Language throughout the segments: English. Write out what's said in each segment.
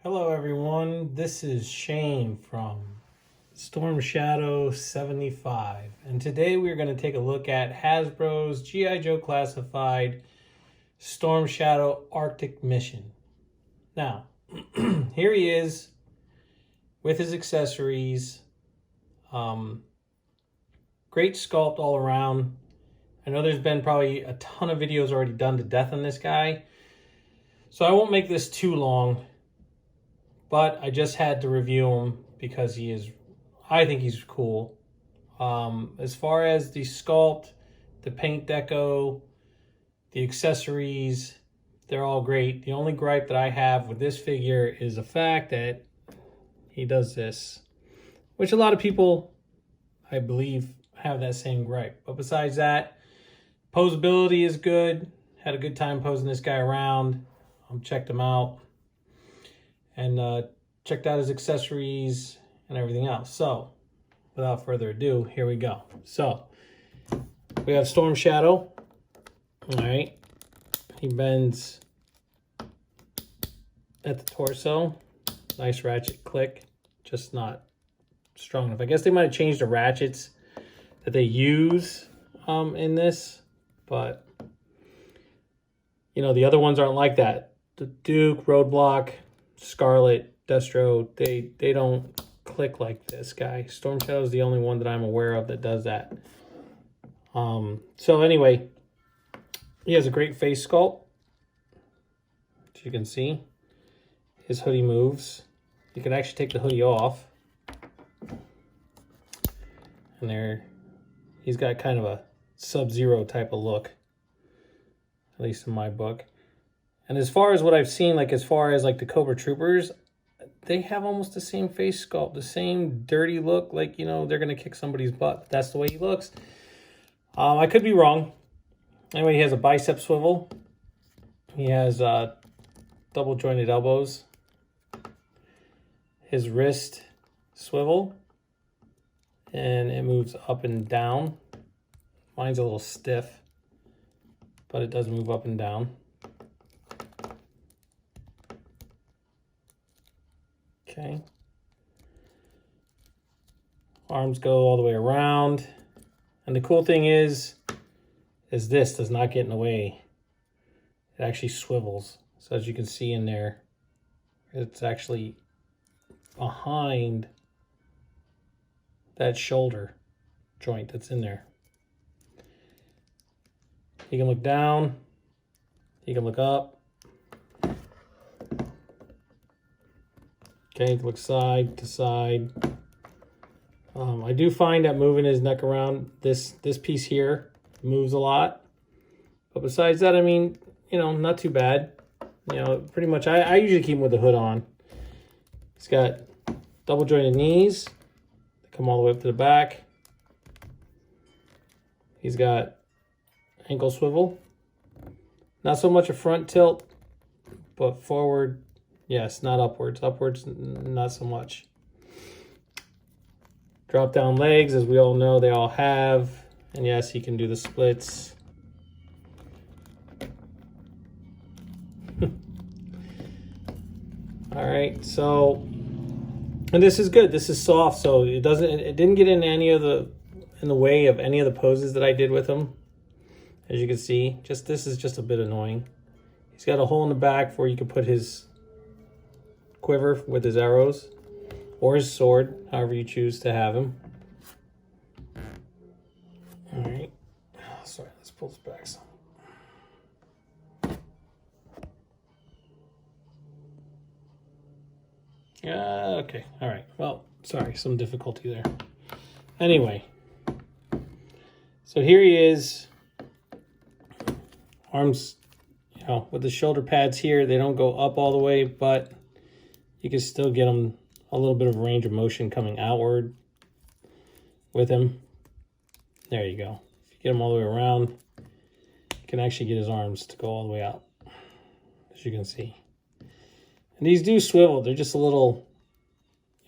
Hello everyone, this is Shane from Storm Shadow 75, and today we're going to take a look at Hasbro's G.I. Joe Classified Storm Shadow Arctic Mission. Now, here he is with his accessories. Great sculpt all around. I know there's been probably a ton of videos already done to death on this guy, so I won't make this too long. But I just had to review him because I think he's cool. As far as the sculpt, the paint deco, the accessories, they're all great. The only gripe that I have with this figure is the fact that he does this, which a lot of people, I believe, have that same gripe. But besides that, posability is good. Had a good time posing this guy around. Checked him out. And checked out his accessories and everything else. So, without further ado, here we go. So, we have Storm Shadow. All right. He bends at the torso. Nice ratchet click. Just not strong enough. I guess they might have changed the ratchets that they use in this. But, you know, the other ones aren't like that. The Duke, Roadblock, Scarlet, Destro, they don't click like this guy. Storm Shadow is the only one that I'm aware of that does that. So anyway, he has a great face sculpt. As you can see, his hoodie moves. You can actually take the hoodie off. And there, he's got kind of a Sub-Zero type of look, at least in my book. And as far as what I've seen, like as far as like the Cobra Troopers, they have almost the same face sculpt, the same dirty look, like, you know, they're going to kick somebody's butt. That's the way he looks. I could be wrong. Anyway, he has a bicep swivel. He has double jointed elbows. His wrist swivel. And it moves up and down. Mine's a little stiff, but it does move up and down. Okay. Arms go all the way around. And the cool thing is this does not get in the way. It actually swivels. So as you can see in there, it's actually behind that shoulder joint that's in there. You can look down. You can look up. Okay, look side to side. I do find that moving his neck around, this piece here moves a lot. But besides that, I mean, you know, not too bad. You know, pretty much, I usually keep him with the hood on. He's got double jointed knees. They come all the way up to the back. He's got ankle swivel. Not so much a front tilt, but forward. Yes, not upwards. Upwards, not so much. Drop down legs, as we all know, they all have. And yes, he can do the splits. All right, so, and this is good. This is soft, so it didn't get in the way of any of the poses that I did with him. As you can see, this is just a bit annoying. He's got a hole in the back where you can put his quiver with his arrows or his sword, however you choose to have him. All right. Sorry, let's pull this back some. Okay. All right. Well, sorry, some difficulty there. Anyway, so here he is. Arms, you know, with the shoulder pads here, they don't go up all the way, but you can still get him a little bit of range of motion coming outward with him. There you go. If you get him all the way around, you can actually get his arms to go all the way out, as you can see. And these do swivel. They're just a little,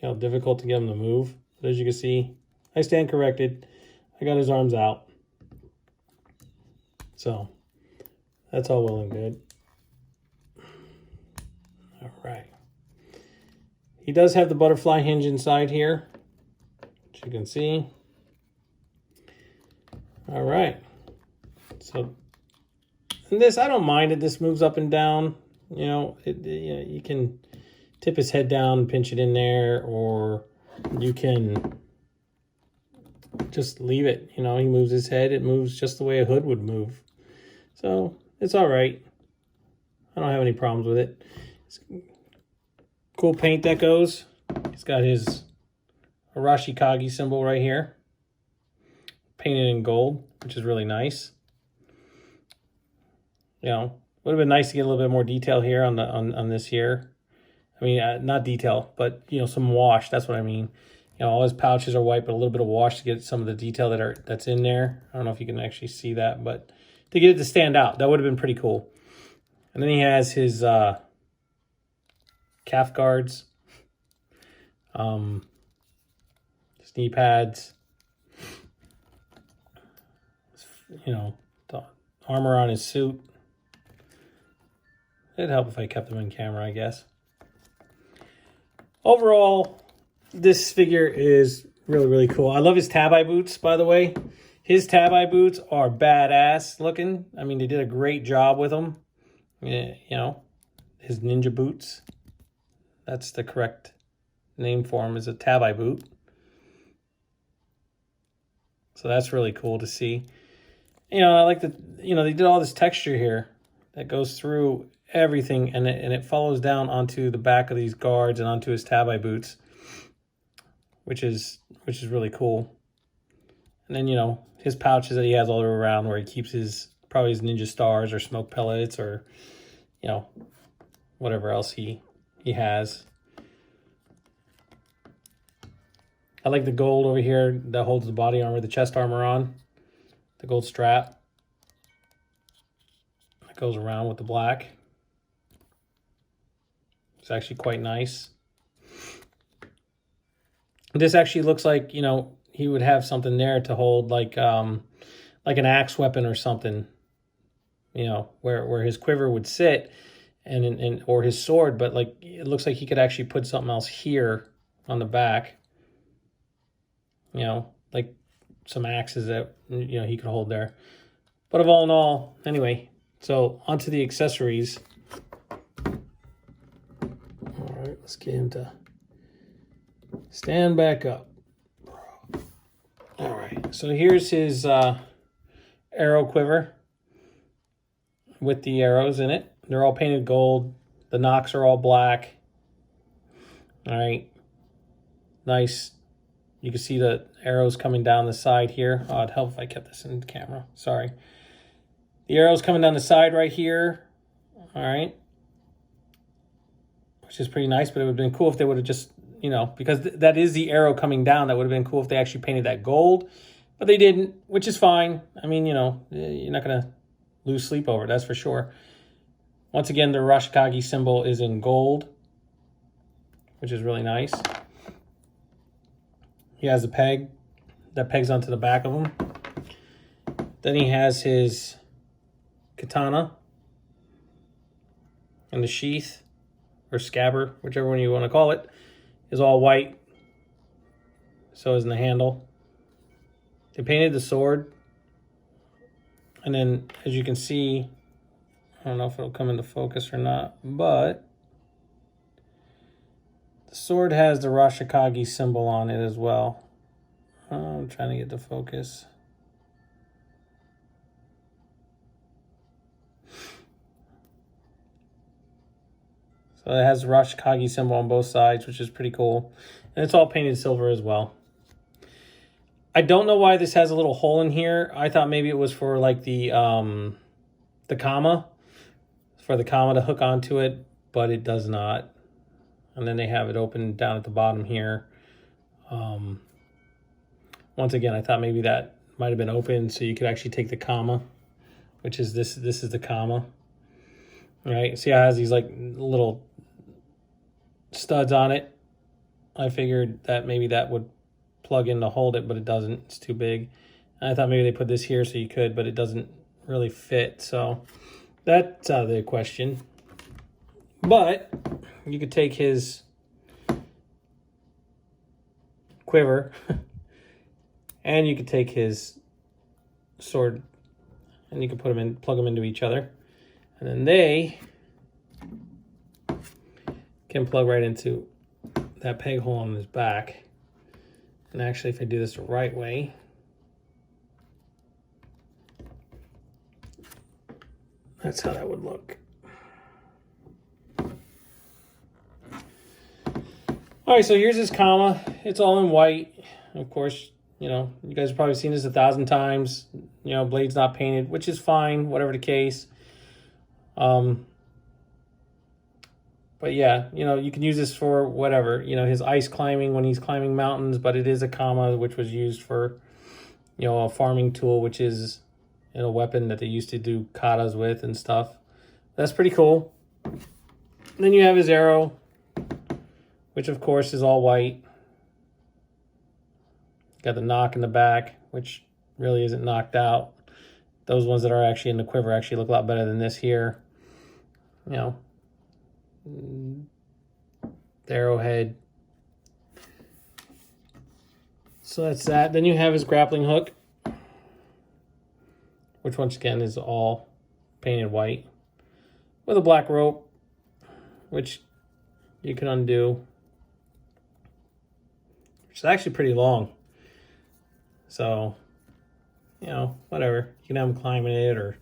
you know, difficult to get them to move. But as you can see, I stand corrected. I got his arms out. So that's all well and good. All right. He does have the butterfly hinge inside here, which you can see. All right. So, and this, I don't mind it. This moves up and down. You know, you can tip his head down, pinch it in there, or you can just leave it. You know, he moves his head. It moves just the way a hood would move. So it's all right. I don't have any problems with it. It's cool paint decos. He's got his Arashikage symbol right here, painted in gold, which is really nice. You know, would have been nice to get a little bit more detail here on this here. I mean, not detail, but you know, some wash. That's what I mean. You know, all his pouches are white, but a little bit of wash to get some of the detail that's in there. I don't know if you can actually see that, but to get it to stand out, that would have been pretty cool. And then he has his calf guards, his knee pads, you know, the armor on his suit. It'd help if I kept them in camera, I guess. Overall, this figure is really, really cool. I love his Tabi boots, by the way. His Tabi boots are badass looking. I mean, they did a great job with them. You know, his ninja boots. That's the correct name for them, is a Tabi boot. So that's really cool to see. You know, I like the, you know, they did all this texture here that goes through everything, and it follows down onto the back of these guards and onto his Tabi boots, which is really cool. And then, you know, his pouches that he has all around where he keeps his, probably his ninja stars or smoke pellets or, you know, whatever else he has. I like the gold over here that holds the body armor, the chest armor on, the gold strap that goes around with the black. It's actually quite nice. This actually looks like, you know, he would have something there to hold like an axe weapon or something, you know, where his quiver would sit and or his sword, but like it looks like he could actually put something else here on the back, you know, like some axes that, you know, he could hold there. But of all in all, anyway, so onto the accessories. All right, let's get him to stand back up. All right, so here's his arrow quiver with the arrows in it. They're all painted gold. The nocks are all black. All right, nice. You can see the arrows coming down the side here. Oh, it'd help if I kept this in the camera. Sorry. The arrows coming down the side right here. All right, which is pretty nice, but it would have been cool if they would have just, you know, because that is the arrow coming down. That would have been cool if they actually painted that gold, but they didn't, which is fine. I mean, you know, you're not going to lose sleep over it, that's for sure. Once again, the Arashikage symbol is in gold, which is really nice. He has a peg that pegs onto the back of him. Then he has his katana and the sheath or scabbard, whichever one you want to call it, is all white. So is the handle. They painted the sword. And then, as you can see, I don't know if it'll come into focus or not, but the sword has the Arashikage symbol on it as well. I'm trying to get the focus. So it has the Arashikage symbol on both sides, which is pretty cool. And it's all painted silver as well. I don't know why this has a little hole in here. I thought maybe it was for like the comma, for the comma to hook onto it, but it does not. And then they have it open down at the bottom here. Once again, I thought maybe that might have been open so you could actually take the comma, which is this is the comma. All right, see how it has these like little studs on it. I figured that maybe that would plug in to hold it, but it doesn't. It's too big. And I thought maybe they put this here so you could, but it doesn't really fit. So that's out of the question. But you could take his quiver. And you could take his sword and you can put them in, plug them into each other. And then they can plug right into that peg hole on his back. And actually, if I do this the right way, that's how that would look. All right, so here's his comma. It's all in white. Of course, you know, you guys have probably seen this 1,000 times. You know, blade's not painted, which is fine, whatever the case. But yeah, you know, you can use this for whatever. You know, his ice climbing when he's climbing mountains, but it is a comma, which was used for, you know, a farming tool, which is, you know, a weapon that they used to do katas with and stuff. That's pretty cool. Then you have his arrow, which of course is all white. Got the knock in the back, which really isn't knocked out. Those ones that are actually in the quiver actually look a lot better than this here. You know, the arrowhead. So that's that. Then you have his grappling hook, which once again is all painted white with a black rope, which you can undo. Which is actually pretty long. So, you know, whatever. You can have him climbing it or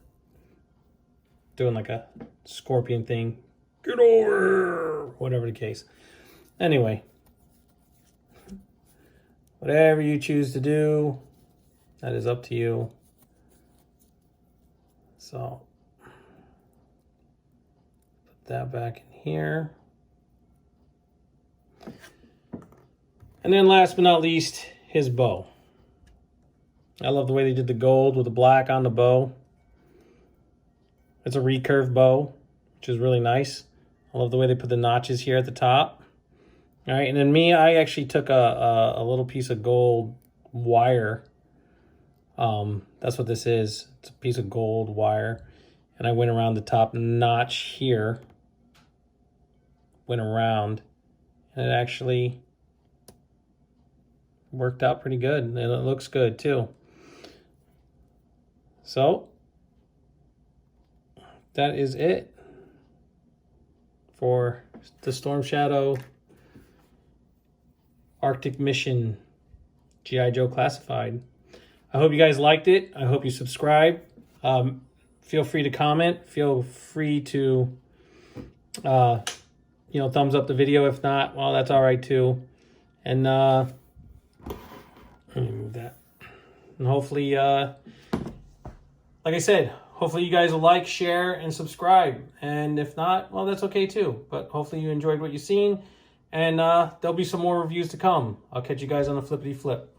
doing like a scorpion thing. Get over! Whatever the case. Anyway. Whatever you choose to do, that is up to you. So, put that back in here. And then last but not least, his bow. I love the way they did the gold with the black on the bow. It's a recurve bow, which is really nice. I love the way they put the notches here at the top. All right, and then I actually took a little piece of gold wire. That's what this is. It's a piece of gold wire. And I went around the top notch here. Went around. And it actually worked out pretty good. And it looks good too. So, that is it for the Storm Shadow Arctic Mission G.I. Joe Classified. I hope you guys liked it. I hope you subscribe. Feel free to comment. Feel free to, you know, thumbs up the video. If not, well, that's all right too. And let me move that. And hopefully, like I said, hopefully you guys will like, share, and subscribe. And if not, well, that's okay too. But hopefully you enjoyed what you've seen. And there'll be some more reviews to come. I'll catch you guys on the flippity flip.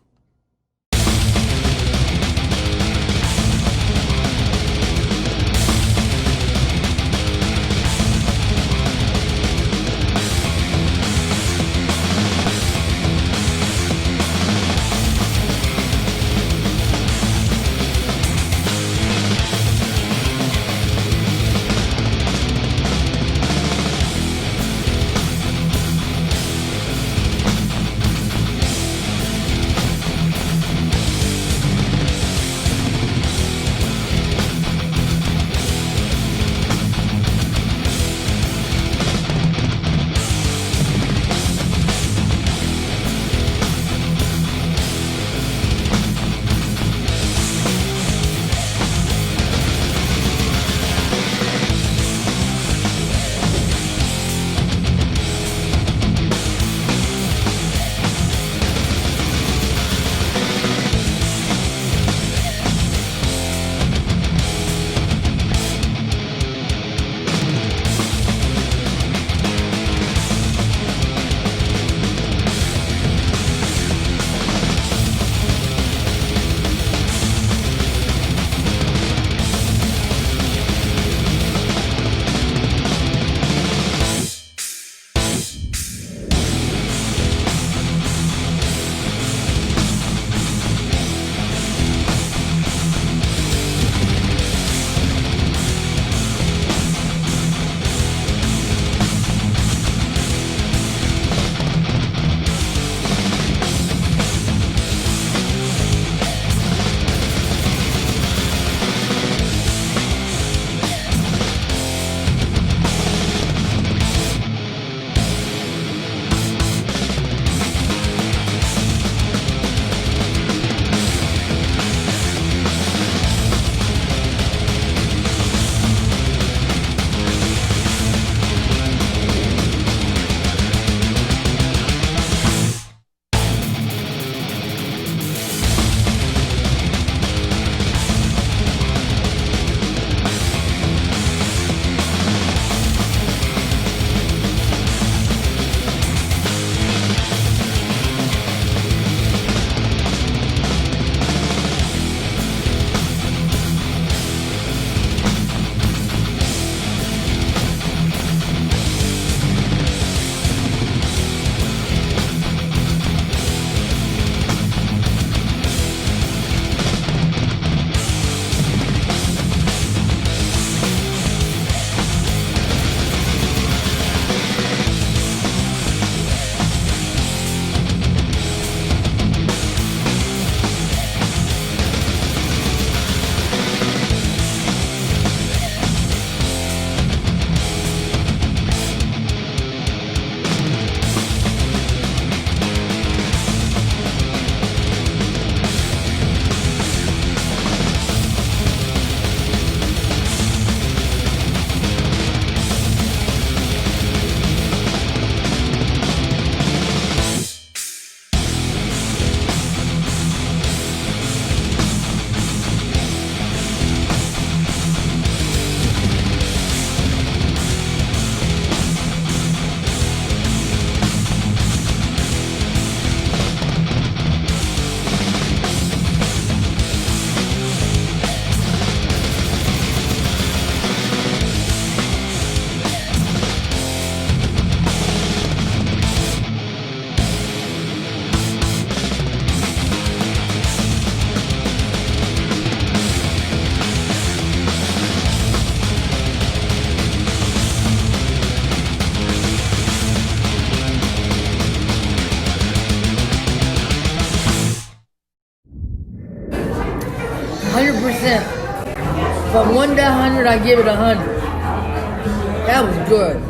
100%. From 1 to 100, I give it 100. That was good.